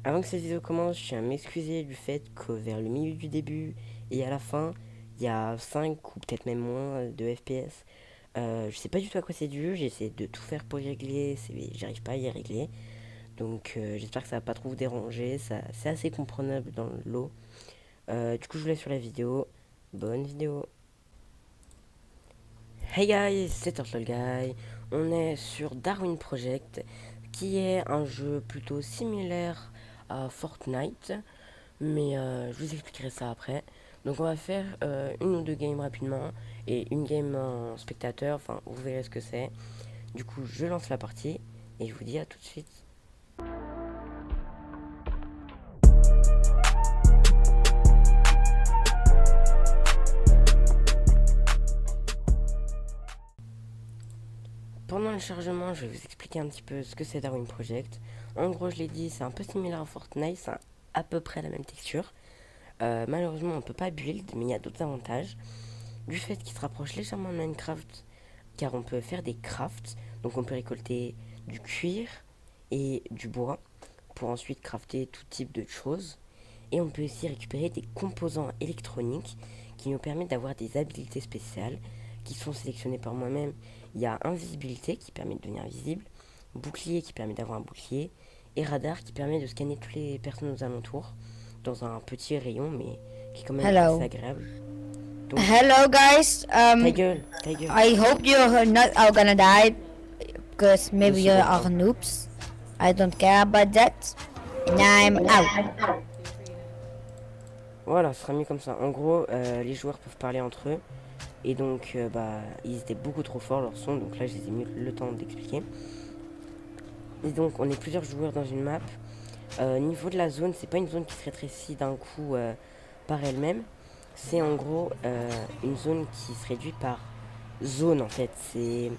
Avant que cette vidéo commence, je tiens à m'excuser du fait que vers le milieu du début et à la fin, il y a 5 ou peut-être même moins de FPS. Je sais pas du tout à quoi c'est dû, j'ai essayé de tout faire pour y régler, j'arrive pas à y régler. Donc j'espère que ça va pas trop vous déranger, c'est assez comprenable dans le lot. Du coup je vous laisse sur la vidéo. Bonne vidéo. Hey guys, c'est TurtleGuy. On est sur Darwin Project, qui est un jeu plutôt similaire à Fortnite. Mais je vous expliquerai ça après. Donc on va faire une ou deux games rapidement et une game en spectateur, enfin vous verrez ce que c'est. Du coup je lance la partie et je vous dis à tout de suite. Pendant le chargement je vais vous expliquer un petit peu ce que c'est Darwin Project. En gros je l'ai dit, c'est un peu similaire à Fortnite, c'est à peu près la même texture. Malheureusement on peut pas build mais il y a d'autres avantages. Du fait qu'il se rapproche légèrement de Minecraft car on peut faire des crafts, donc on peut récolter du cuir et du bois pour ensuite crafter tout type de choses. Et on peut aussi récupérer des composants électroniques qui nous permettent d'avoir des habilités spéciales qui sont sélectionnées par moi-même. Il y a invisibilité qui permet de devenir visible, bouclier qui permet d'avoir un bouclier, et radar qui permet de scanner toutes les personnes aux alentours dans un petit rayon mais qui est quand même assez Hello. agréable. Donc, Hello, guys. ta gueule, ta gueule. I hope you're not all gonna die because Deux maybe you secondes, are hein. noobs. I don't care about that. And I'm out. Voilà, ce sera mieux comme ça. En gros, les joueurs peuvent parler entre eux. Et donc, bah, ils étaient beaucoup trop forts leur son. Donc là, je les ai mis le temps d'expliquer. Et donc, on est plusieurs joueurs dans une map. Niveau de la zone, c'est pas une zone qui se rétrécit d'un coup par elle-même. C'est en gros une zone qui se réduit par zone en fait. C'est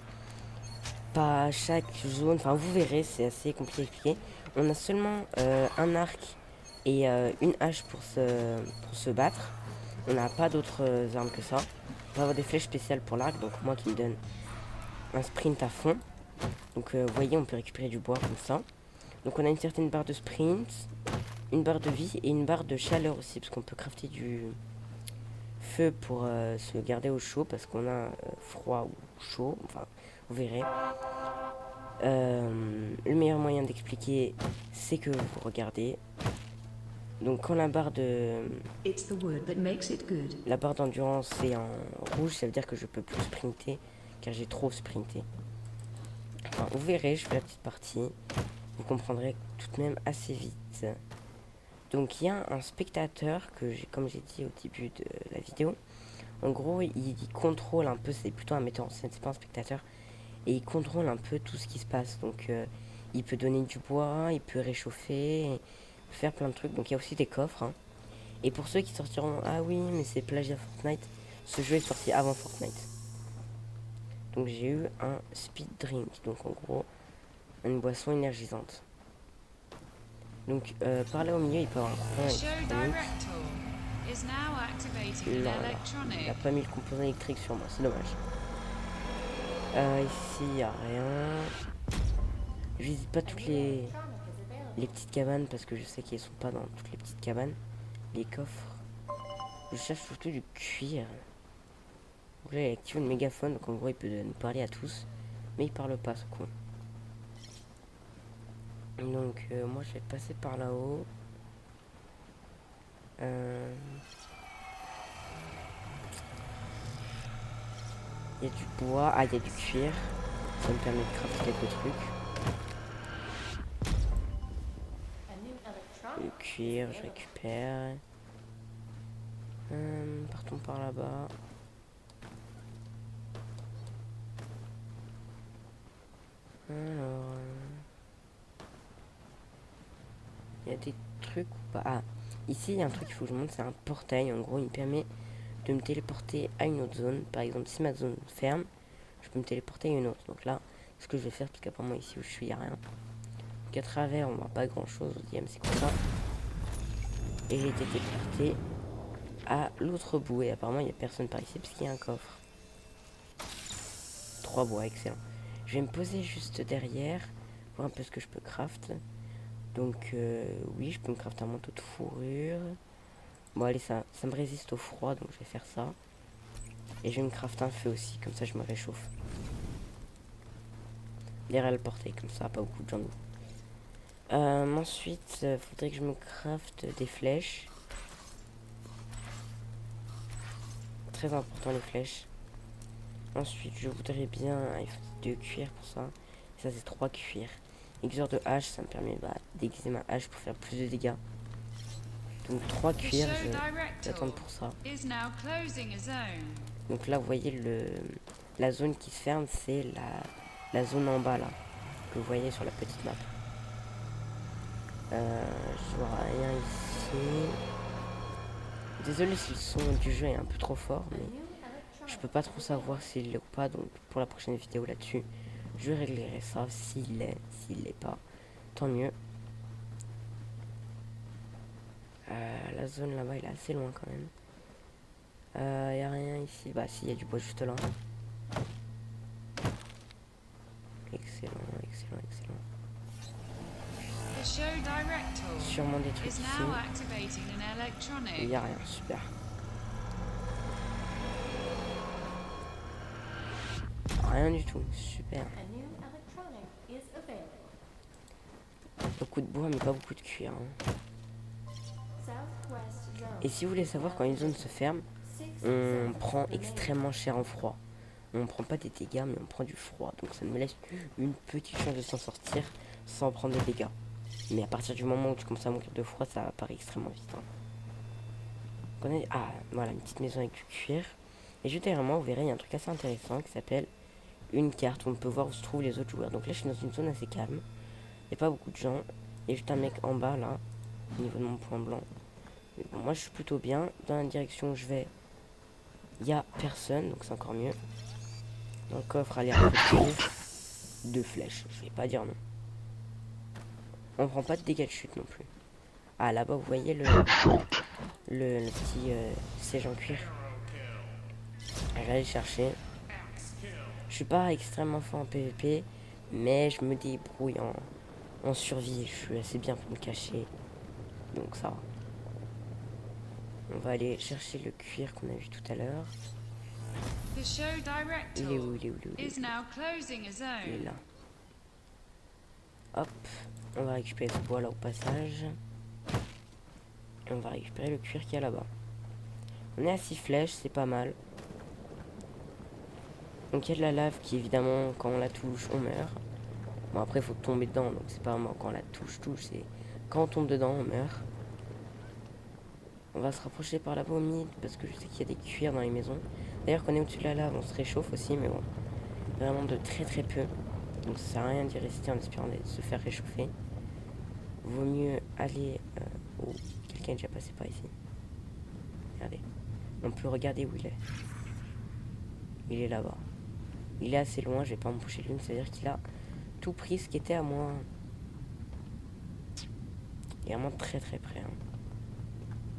pas chaque zone. Enfin, vous verrez, c'est assez compliqué à expliquer. On a seulement un arc et une hache pour se battre. On n'a pas d'autres armes que ça. On va avoir des flèches spéciales pour l'arc, donc moi qui me donne un sprint à fond. Donc vous voyez, on peut récupérer du bois comme ça. Donc on a une certaine barre de sprint, une barre de vie et une barre de chaleur aussi, parce qu'on peut crafter du feu pour se garder au chaud, parce qu'on a froid ou chaud, enfin vous verrez. Le meilleur moyen d'expliquer, c'est que vous regardez. Donc quand la barre d'endurance est en rouge, ça veut dire que je peux plus sprinter, car j'ai trop sprinté. Enfin, vous verrez, je fais la petite partie. Vous comprendrez tout de même assez vite. Donc il y a un spectateur que j'ai, comme j'ai dit au début de la vidéo. En gros, il contrôle un peu, c'est plutôt un metteur en scène, c'est pas un spectateur. Et il contrôle un peu tout ce qui se passe. Donc il peut donner du bois, il peut réchauffer, faire plein de trucs. Donc il y a aussi des coffres, hein. Et pour ceux qui sortiront, ah oui, mais c'est plagiat Fortnite, ce jeu est sorti avant Fortnite. Donc j'ai eu un speed drink, donc en gros, une boisson énergisante. Donc par là au milieu, il peut avoir un courant électronique. Non, alors, il n'a pas mis le composant électrique sur moi, c'est dommage. Ici, il n'y a rien. Je visite pas toutes les petites cabanes parce que je sais qu'elles sont pas dans toutes les petites cabanes. Les coffres. Je cherche surtout du cuir. Donc là, il active le mégaphone, donc en gros, il peut nous parler à tous. Mais il parle pas, ce con. Donc, moi, je vais passer par là-haut. Il y a du bois. Ah, il y a du cuir. Ça me permet de crafter quelques trucs. Le cuir, je récupère. Partons par là-bas. Alors, il y a des trucs ou pas? Ah, ici il y a un truc qu'il faut que je montre, c'est un portail. En gros, il me permet de me téléporter à une autre zone. Par exemple, si ma zone ferme, je peux me téléporter à une autre. Donc là, ce que je vais faire, parce qu'apparemment ici où je suis, il n'y a rien. Donc à travers, on voit pas grand chose. On se dit, c'est quoi ça? Et j'ai été téléporté à l'autre bout. Et apparemment, il n'y a personne par ici, parce qu'il y a un coffre. 3 bois, excellent. Je vais me poser juste derrière, voir un peu ce que je peux craft. Donc oui, je peux me crafter un manteau de fourrure. Bon allez, ça me résiste au froid, donc je vais faire ça. Et je vais me crafter un feu aussi, comme ça je me réchauffe. L'air à le porter, comme ça, pas beaucoup de gens. Ensuite, faudrait que je me crafte des flèches. Très important les flèches. Ensuite, je voudrais bien... il faut 2 cuirs pour ça. Et ça, c'est 3 cuirs. Aiguiseur de hache, ça me permet d'aiguiser ma hache pour faire plus de dégâts. Donc 3 cuirs, je vais attendre pour ça. Donc là, vous voyez, la zone qui se ferme, c'est la zone en bas, là. Que vous voyez sur la petite map. Je vois rien ici. Désolé si le son du jeu est un peu trop fort, mais je peux pas trop savoir s'il l'est ou pas. Donc pour la prochaine vidéo là-dessus, je réglerai ça s'il l'est pas. Tant mieux. La zone là-bas, elle est assez loin quand même. Y a rien ici. Bah si, y a du bois juste là. Excellent, excellent, excellent. Sûrement des trucs ici. Il y a rien, super. Rien du tout, super. Beaucoup de bois mais pas beaucoup de cuir. Hein. Et si vous voulez savoir, quand une zone se ferme, on prend extrêmement cher en froid. On prend pas des dégâts mais on prend du froid. Donc ça me laisse une petite chance de s'en sortir sans prendre des dégâts. Mais à partir du moment où tu commences à mourir de froid, ça apparaît extrêmement vite. Hein. Ah, voilà, une petite maison avec du cuir. Et juste derrière moi, vous verrez, il y a un truc assez intéressant qui s'appelle une carte où on peut voir où se trouvent les autres joueurs. Donc là, je suis dans une zone assez calme. Il n'y a pas beaucoup de gens. Il y a juste un mec en bas, là, au niveau de mon point blanc. Mais bon, moi, je suis plutôt bien. Dans la direction où je vais, il n'y a personne, donc c'est encore mieux. Dans le coffre, allez, un peu de 2 flèches. Je vais pas dire non. On prend pas de dégâts de chute non plus. Ah, là-bas, vous voyez le petit siège en cuir. Je vais aller chercher. Je suis pas extrêmement fort en PvP, mais je me débrouille en survie. Je suis assez bien pour me cacher. Donc ça va. On va aller chercher le cuir qu'on a vu tout à l'heure. Il est où, il est où, il est là. Hop. On va récupérer ce bois là au passage. Et on va récupérer le cuir qu'il y a là-bas. On est à 6 flèches, c'est pas mal. Donc il y a de la lave qui évidemment quand on la touche on meurt. Bon après il faut tomber dedans donc c'est pas vraiment quand on la touche c'est quand on tombe dedans on meurt. On va se rapprocher par là-bas au milieu parce que je sais qu'il y a des cuirs dans les maisons. D'ailleurs quand on est au-dessus de la lave on se réchauffe aussi mais bon. Vraiment de très très peu. Donc ça sert à rien d'y rester en espérant de se faire réchauffer. Vaut mieux aller... Oh, quelqu'un est déjà passé par ici. Regardez. On peut regarder où il est. Il est là-bas. Il est assez loin, je vais pas me boucher l'une, c'est-à-dire qu'il a tout pris ce qui était à moi. Il est vraiment très très près. Hein.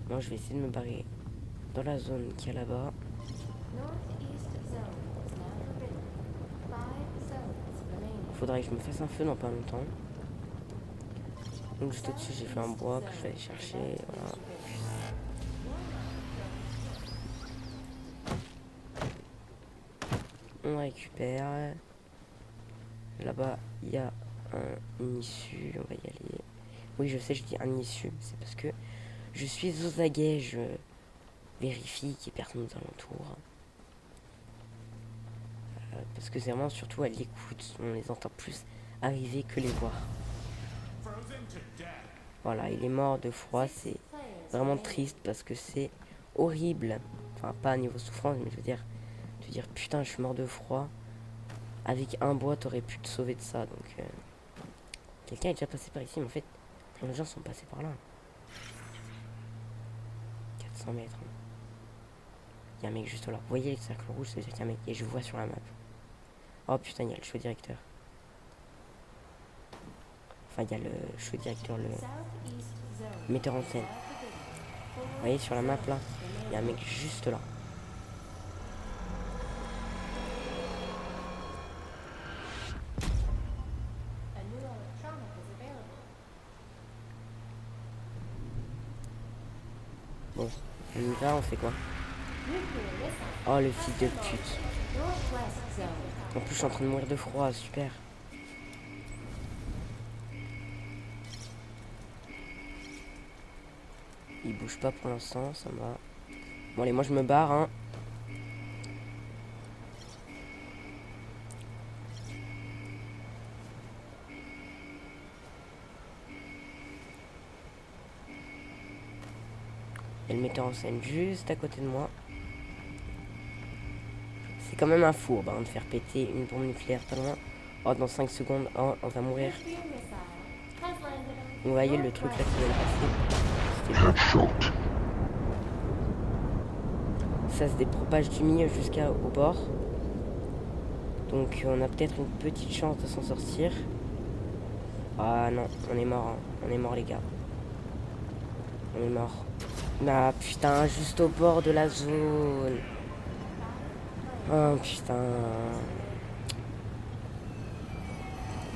Moi je vais essayer de me barrer dans la zone qu'il y a là-bas. Faudrait que je me fasse un feu dans pas longtemps. Donc juste au-dessus j'ai fait un bois que je vais aller chercher. Voilà. On récupère. Là-bas il y a une issue, on va y aller. Oui je sais, je dis un issue, c'est parce que je suis aux aguets, je vérifie qu'il n'y ait personne aux alentours. Parce que c'est vraiment surtout à l'écoute, on les entend plus arriver que les voir. Voilà, il est mort de froid, c'est vraiment triste parce que c'est horrible. Enfin, pas à niveau souffrance, mais je veux dire putain, je suis mort de froid. Avec un bois, t'aurais pu te sauver de ça. Donc, quelqu'un est déjà passé par ici, mais en fait, plein de gens sont passés par là. 400 mètres. Il y a un mec juste là. Vous voyez les cercles rouges, ça veut dire qu'il y a un mec. Et je vois sur la map. Oh putain, il y a le choix directeur. Enfin, il y a le choix directeur, le metteur en scène. Vous voyez sur la map là, il y a un mec juste là. Bon, on y va, on fait quoi? Oh, le fils de pute. En plus, je suis en train de mourir de froid, super. Il bouge pas pour l'instant, ça me va. Bon, allez, moi je me barre, hein. Et le metteur en scène juste à côté de moi. C'est quand même un fourbe hein, de faire péter une bombe nucléaire pas loin. Oh, dans 5 secondes, oh, on va mourir. Vous voyez le truc là qui vient de passer. Ça se dépropage du milieu jusqu'au bord. Donc on a peut-être une petite chance de s'en sortir. Ah non, on est mort, hein. On est mort les gars. On est mort. Ah putain, juste au bord de la zone. Oh putain.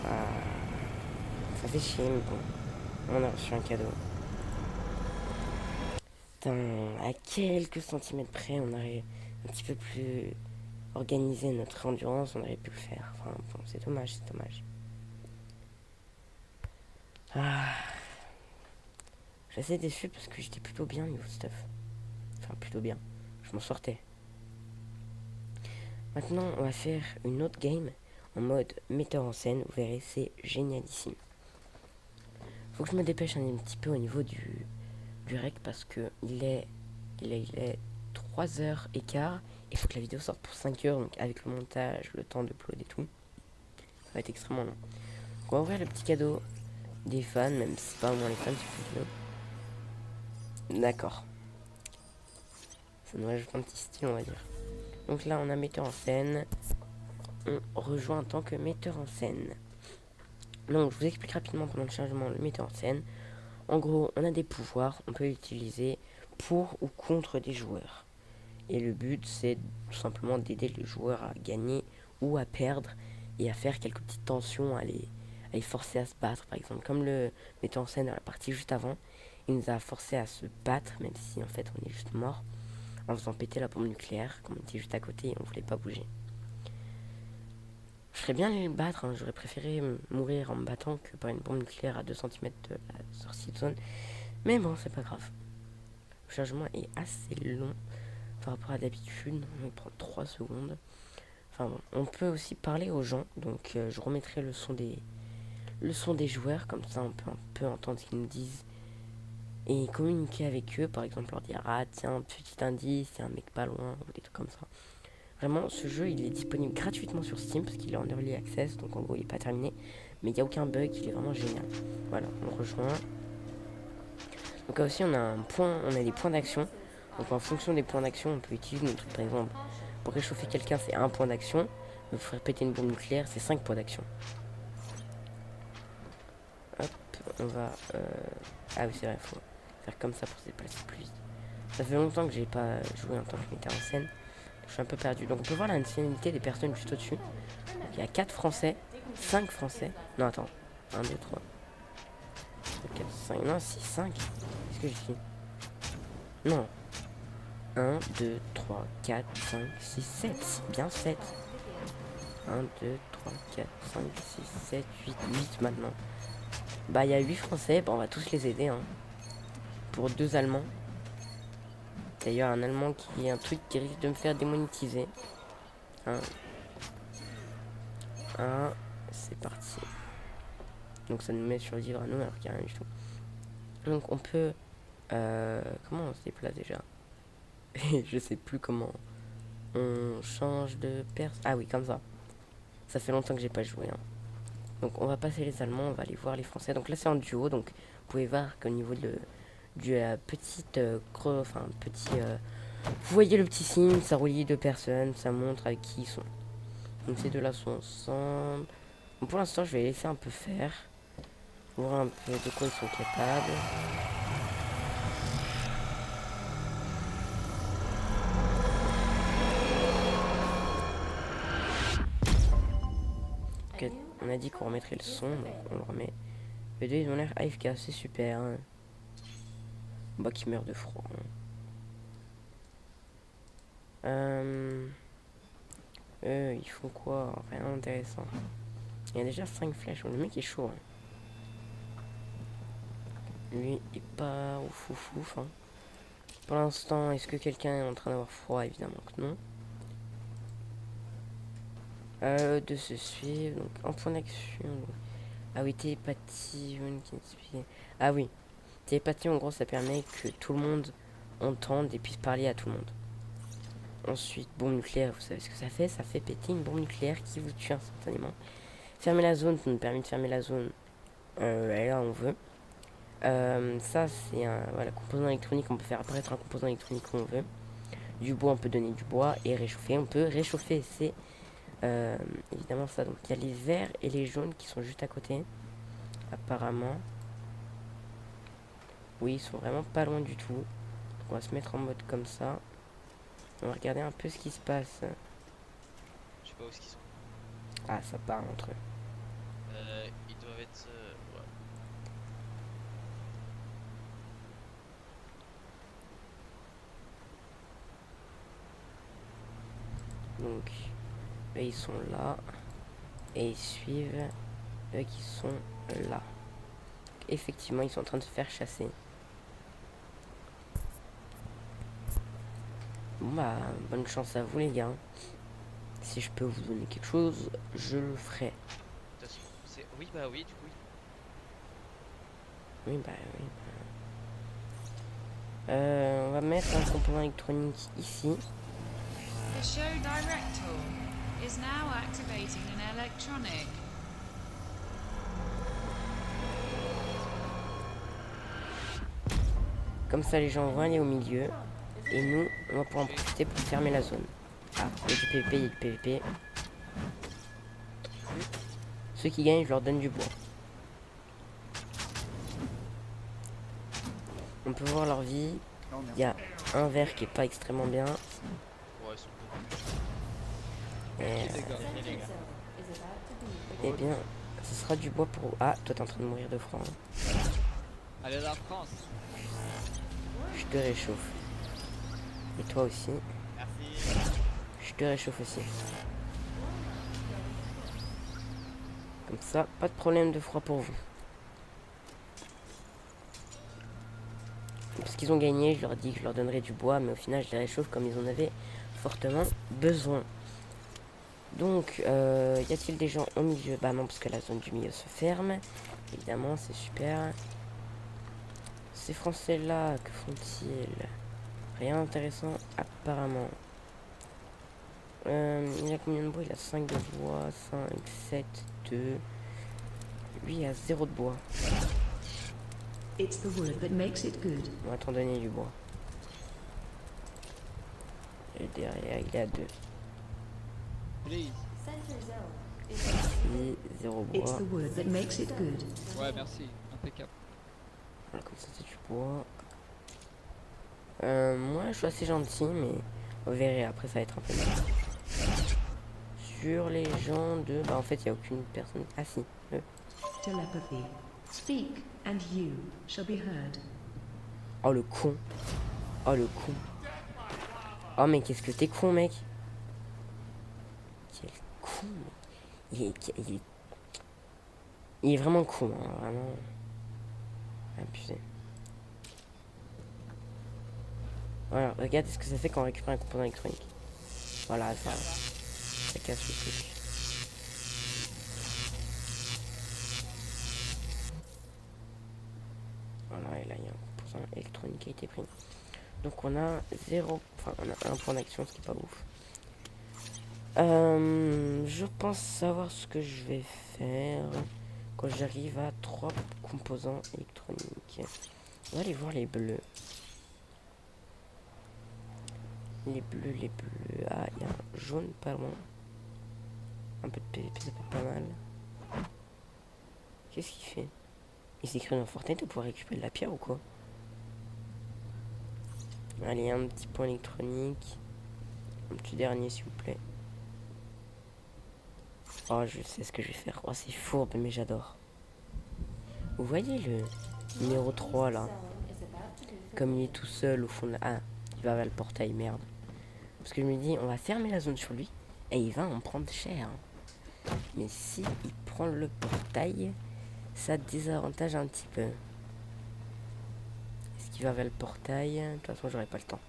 Ah, ça fait chier mais bon. On a reçu un cadeau. Putain, à quelques centimètres près, on aurait un petit peu plus organisé notre endurance, on aurait pu le faire. Enfin bon, c'est dommage, c'est dommage. Ah, je suis assez déçu parce que j'étais plutôt bien niveau stuff. Enfin, plutôt bien. Je m'en sortais. Maintenant, on va faire une autre game en mode metteur en scène. Vous verrez, c'est génialissime. Faut que je me dépêche un petit peu au niveau du rec parce que il est 3h15. Il faut que la vidéo sorte pour 5h. Donc, avec le montage, le temps d'upload et tout, ça va être extrêmement long. Donc, on va ouvrir le petit cadeau des fans, même si c'est pas vraiment les fans, c'est plutôt. D'accord. Ça nous rajoute un petit style, on va dire. Donc là, on a metteur en scène. On rejoint en tant que metteur en scène. Donc, je vous explique rapidement pendant le chargement le metteur en scène. En gros, on a des pouvoirs, on peut l'utiliser pour ou contre des joueurs. Et le but, c'est tout simplement d'aider les joueurs à gagner ou à perdre et à faire quelques petites tensions, à les forcer à se battre. Par exemple, comme le metteur en scène dans la partie juste avant, il nous a forcé à se battre, même si en fait on est juste mort, en faisant péter la bombe nucléaire, comme on était juste à côté et on voulait pas bouger. Je serais bien allé le battre, hein. J'aurais préféré mourir en me battant que par une bombe nucléaire à 2 cm de la sortie de zone. Mais bon, c'est pas grave. Le chargement est assez long par rapport à d'habitude. On va prendre 3 secondes. Enfin bon, on peut aussi parler aux gens. Donc je remettrai le son des joueurs. Comme ça, on peut un peu entendre ce qu'ils nous disent. Et communiquer avec eux. Par exemple, leur dire, ah tiens, petit indice, il y a un mec pas loin. Ou des trucs comme ça. Vraiment, ce jeu, il est disponible gratuitement sur Steam parce qu'il est en early access, donc en gros, il n'est pas terminé. Mais il n'y a aucun bug, il est vraiment génial. Voilà, on rejoint. Donc là aussi, on a des points d'action. Donc en fonction des points d'action, on peut utiliser nos trucs. Par exemple, pour réchauffer quelqu'un, c'est 1 point d'action. Mais pour faire péter une bombe nucléaire, c'est 5 points d'action. Hop, on va... Ah oui, c'est vrai, il faut faire comme ça pour se déplacer plus vite. Ça fait longtemps que j'ai pas joué en tant que metteur en scène. Je suis un peu perdu. Donc on peut voir la nationalité des personnes juste au-dessus. Il y a 4 Français, 5 Français. Non, attends. 1, 2, 3, 4, 5. Non, 6, 5. Qu'est-ce que j'ai dit? Non. 1, 2, 3, 4, 5, 6, 7. Bien 7. 1, 2, 3, 4, 5, 6, 7, 8. 8 maintenant. Bah, il y a 8 Français. Bah, on va tous les aider. Hein. Pour 2 Allemands. D'ailleurs, un Allemand qui est un truc qui risque de me faire démonétiser. 1, c'est parti. Donc ça nous met sur le livre à nous alors qu'il n'y a rien du tout. Donc on peut... comment on se déplace déjà? Je sais plus comment. On change de perse. Ah oui, comme ça. Ça fait longtemps que j'ai pas joué. Hein. Donc on va passer les Allemands, on va aller voir les Français. Donc là c'est en duo, donc vous pouvez voir qu'au niveau du petite enfin petit... vous voyez le petit signe, ça relie 2 personnes, ça montre avec qui ils sont. Donc ces deux-là sont ensemble. Donc, pour l'instant je vais laisser un peu faire. Voir un peu de quoi ils sont capables. Okay, on a dit qu'on remettrait le son, donc on le remet. Les deux ils ont l'air AFK, c'est super. Hein. Bah qui meurt de froid. Hein. Ils font quoi? Rien d'intéressant. Il y a déjà 5 flèches. Le mec est chaud. Hein. Lui est pas ouf ouf ouf. Hein. Pour l'instant, est-ce que quelqu'un est en train d'avoir froid? Évidemment que non. De se suivre. Donc, en point d'action. Ah oui, télépathie. Ah oui. Télépathie, en gros, ça permet que tout le monde entende et puisse parler à tout le monde. Ensuite, bombe nucléaire, vous savez ce que ça fait? Ça fait péter une bombe nucléaire qui vous tue instantanément. Fermer la zone, ça nous permet de fermer la zone là on veut. Ça, c'est un voilà, composant électronique, on peut faire apparaître un composant électronique où on veut. Du bois, on peut donner du bois et réchauffer. On peut réchauffer, c'est évidemment ça. Donc, il y a les verts et les jaunes qui sont juste à côté, apparemment. Oui, ils sont vraiment pas loin du tout. Donc, on va se mettre en mode comme ça. On va regarder un peu ce qui se passe. Je sais pas où est-ce qu'ils sont. Ah, ça parle entre eux. Ils doivent être. Ouais. Donc, eux ils sont là. Et ils suivent eux qui sont là. Donc, effectivement, ils sont en train de se faire chasser. Bon bah, bonne chance à vous les gars. Si je peux vous donner quelque chose, je le ferai. Oui, bah oui, du coup. Oui, bah oui. On va mettre un composant électronique ici. The show director is now activating an electronic. Comme ça, les gens vont aller au milieu. Et nous, on va pouvoir en profiter pour fermer la zone. Ah, il y a du PVP, il y a du PVP. Ceux qui gagnent, je leur donne du bois. On peut voir leur vie. Il y a un vert qui est pas extrêmement bien. Ouais, ils sont beaux. Et, eh bien, ce sera du bois pour... Ah, toi t'es en train de mourir de froid. Hein. Allez la France. Je te réchauffe. Et toi aussi. Merci. Je te réchauffe aussi. Comme ça, pas de problème de froid pour vous. Parce qu'ils ont gagné, je leur dis que je leur donnerai du bois, mais au final je les réchauffe comme ils en avaient fortement besoin. Donc, y a-t-il des gens au milieu? Bah non, parce que la zone du milieu se ferme. Évidemment, c'est super. Ces Français-là, que font-ils? Rien d'intéressant, apparemment. Il a combien de bois? Il a 5 de bois, 5, 7, 2. Lui, il a 0 de bois. It's the word that makes it good. On va t'en donner du bois. Et derrière, il est à 2. Please. Ici, 0 It's bois. the word that makes it good. Ouais, merci. Impeccable. Voilà, comme ça, c'est du bois. Moi, je suis assez gentil, mais vous verrez, après, ça va être un peu mal. Sur les gens de... Bah, en fait, il n'y a aucune personne... Ah, si. Telepathy. Speak, and you shall be heard. Oh, le con. Oh, le con. Oh, mais qu'est-ce que t'es con, mec. Quel con. Il est vraiment con, hein, vraiment. Abusé. Voilà, regarde ce que ça fait quand on récupère un composant électronique. Voilà, ça casse le truc. Voilà, et là, il y a un composant électronique qui a été pris. Donc, on a 0... Enfin, on a un point d'action, ce qui est pas ouf. Je pense savoir ce que je vais faire quand j'arrive à 3 composants électroniques. On va aller voir les bleus. Les bleus, les bleus. Ah, il y a un jaune pas loin. Un peu de PVP, ça peut être pas mal. Qu'est-ce qu'il fait? Il s'est créé dans Fortnite pour pouvoir récupérer de la pierre ou quoi? Allez, un petit point électronique. Un petit dernier, s'il vous plaît. Oh, je sais ce que je vais faire. Oh, c'est fourbe, mais j'adore. Vous voyez le numéro 3 là? Comme il est tout seul au fond de la... Ah, il va vers le portail, merde. Parce que je me dis, on va fermer la zone sur lui et il va en prendre cher. Mais si il prend le portail, ça désavantage un petit peu. Est-ce qu'il va vers le portail? De toute façon, j'aurai pas le temps.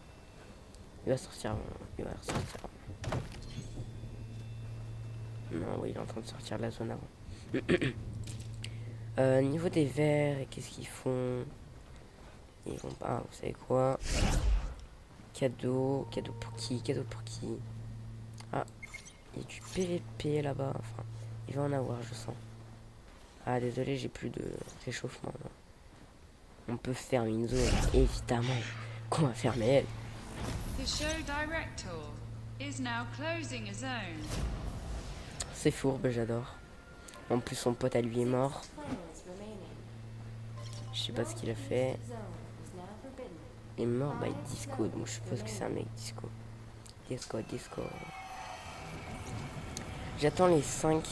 Il va sortir. Il va ressortir. Non, oui, il est en train de sortir de la zone avant. Niveau des verts, qu'est-ce qu'ils font? Ils vont pas, vous savez quoi? Cadeau pour qui? Cadeau pour qui? Ah, il y a du PVP là-bas. Enfin, il va en avoir, je sens. Ah, désolé, j'ai plus de réchauffement. Non. On peut fermer une zone, évidemment. Qu'on va fermer elle. The show director is now closing a zone. C'est fourbe, j'adore. En plus, son pote à lui est mort. Je sais pas ce qu'il a fait. Il est mort by Disco, donc je suppose que c'est un mec Disco. Disco. J'attends les 5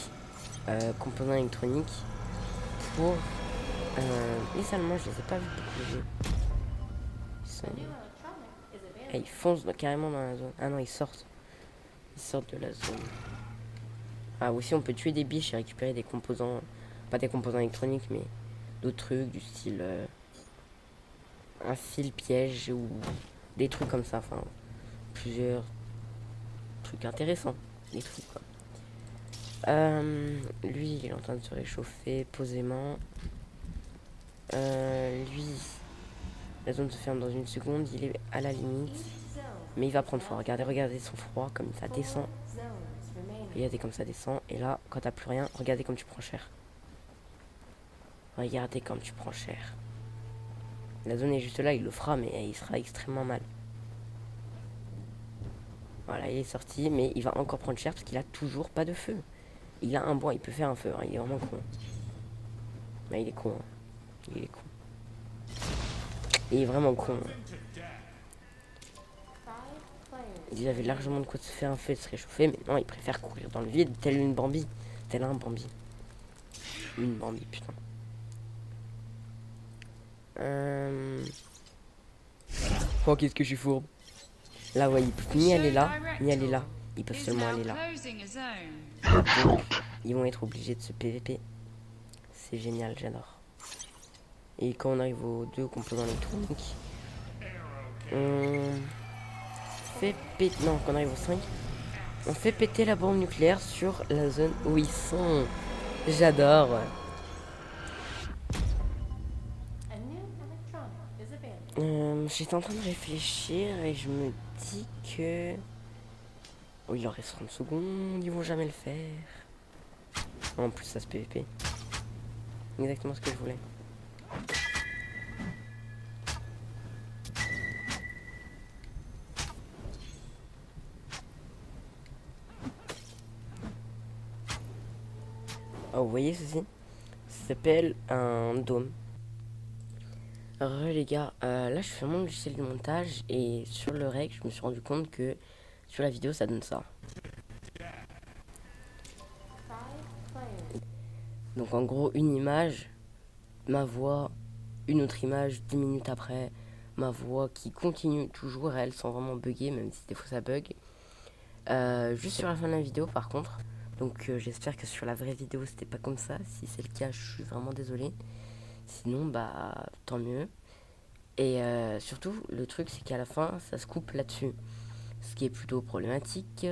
composants électroniques pour... les Allemands, je les ai pas vus bouger. Ils foncent carrément dans la zone. Ah non, ils sortent. Ils sortent de la zone. Ah, aussi, on peut tuer des biches et récupérer des composants. Pas des composants électroniques, mais d'autres trucs du style un fil piège ou des trucs comme ça. Enfin, plusieurs trucs intéressants. Des trucs quoi. Lui, il est en train de se réchauffer posément. Lui, la zone se ferme dans une seconde. Il est à la limite. Mais il va prendre froid. Regardez son froid, comme ça descend. Regardez comme ça descend. Et là, quand t'as plus rien, regardez comme tu prends cher. Regardez comme tu prends cher. La zone est juste là, il le fera, mais il sera extrêmement mal. Voilà, il est sorti, mais il va encore prendre cher parce qu'il a toujours pas de feu. Il a un bois, il peut faire un feu, hein, il est vraiment con. Mais il est con. Hein. Il est con. Il est vraiment con. Hein. Il avait largement de quoi se faire un feu et se réchauffer, mais non, il préfère courir dans le vide, tel une Bambi. Tel un Bambi. Une Bambi, putain. Oh, qu'est-ce que je suis fourbe. Là, ouais, ils peuvent ni aller là, ni aller là. Ils peuvent seulement aller là. Donc, ils vont être obligés de se PVP. C'est génial, j'adore. Et quand on arrive aux 2 composants électroniques, on fait péter... Non, quand on arrive aux 5, on fait péter la bombe nucléaire sur la zone où ils sont. J'adore. J'étais en train de réfléchir et je me dis que... Oh, il leur reste 30 secondes, ils vont jamais le faire. En plus, ça se PVP. Exactement ce que je voulais. Oh, vous voyez ceci? Ça s'appelle un dôme. Les gars, là je fais mon logiciel de montage et sur le rec je me suis rendu compte que sur la vidéo ça donne ça. Donc en gros une image, ma voix, une autre image 10 minutes après, ma voix qui continue toujours elle sans vraiment bugger même si des fois ça bug. Juste sur la fin de la vidéo par contre. Donc j'espère que sur la vraie vidéo c'était pas comme ça. Si c'est le cas je suis vraiment désolé. Sinon bah tant mieux. Et surtout le truc c'est qu'à la fin ça se coupe là-dessus. Ce qui est plutôt problématique.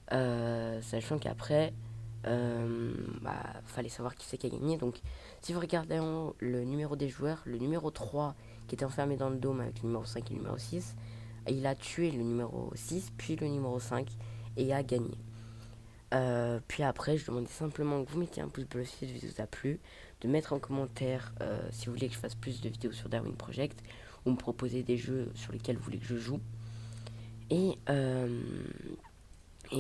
Sachant qu'après fallait savoir qui c'est qui a gagné. Donc si vous regardez en haut le numéro des joueurs, le numéro 3 qui était enfermé dans le dôme avec le numéro 5 et le numéro 6, il a tué le numéro 6 puis le numéro 5 et a gagné. Puis après je demandais simplement que vous mettiez un pouce bleu si cette vidéo vous a plu, de mettre en commentaire si vous voulez que je fasse plus de vidéos sur Darwin Project ou me proposer des jeux sur lesquels vous voulez que je joue, et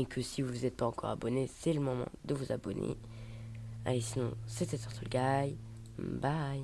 que si vous n'êtes pas encore abonné c'est le moment de vous abonner. Allez, sinon c'était Turtle Guy, bye.